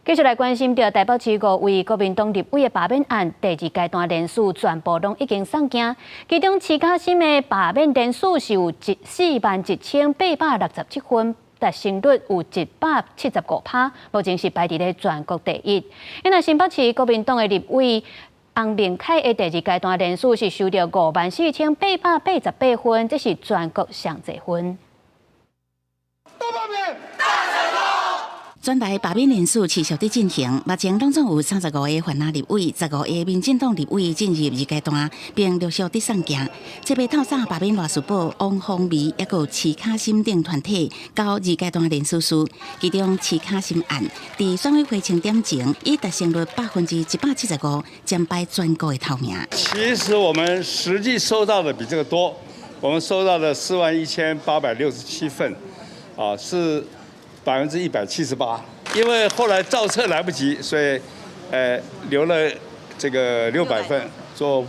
继续来关心到台北市5位国民党立委的罢免案，第2阶段人数全部拢已经送件，其中市卡心的罢免人数是有41867分。 达成率有175%，目前是排伫咧全国第一。那新北市国民党的立委洪明凯的第2阶段人数是收到54888分，这是全国上侪分。全台罢免人数持续地进行，目前拢总有35个泛蓝立委、15个民进党立委进入2阶段，并陆续地送件。这边透早罢免赖士宝、汪峰眉，也有市卡心等团体到2阶段人数数，其中市卡心案伫选委会清点前，已达成率175%，战败全国的头名。其实我们实际收到的比这个多，我们收到的41867份，是178%，因为后来造册来不及，所以留了这个600份做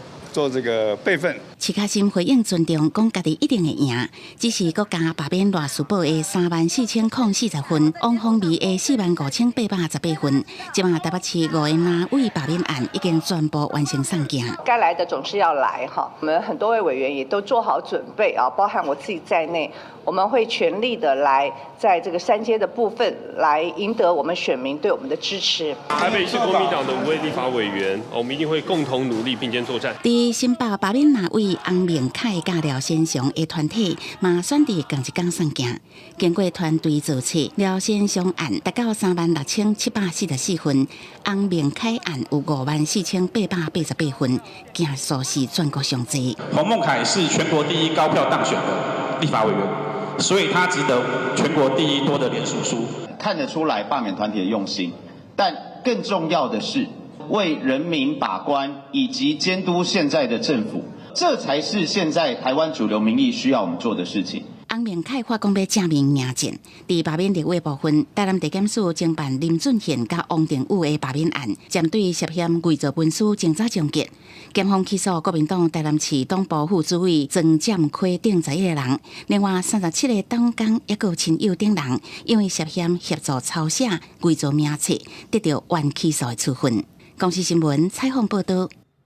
这个备份。市卡心回应尊重，讲家己一定会赢，只是国家罢免赖士宝的34040分，汪峰眉的45818分。即马台北市5个哪位罢免案已经全部完成送件。该来的总是要来哈，我们很多位委员也都做好准备啊，包含我自己在内，我们会全力的来在这个3阶的部分来赢得我们选民对我们的支持。台北市国民党的5位立法委员，我们一定会共同努力并肩作战。伫新北罢免哪位洪明凯甲廖先祥的团体，嘛选伫同一天送件。经过团队造册，廖先祥案达到36744分，洪明凯案有54888分，件数是全国上侪。洪孟凯是全国第1高票当选的立法委员，所以他值得全国第1多的连署数。看得出来罢免团体的用心，但更重要的是为人民把关以及监督现在的政府。 这才是现在台湾主流民意需要我们做的事情。洪明凯发讲要正面迎战，伫罢免立委部分，台南地检署侦办林俊宪甲王定宇的罢免案，针对涉嫌伪造文书、尽早终结。检方起诉国民党台南市党部副主委曾占奎等11个人，另外37个党工也有亲友等人，因为涉嫌协助抄写、伪造名册，得到原起诉的处分。公视新闻采访报道。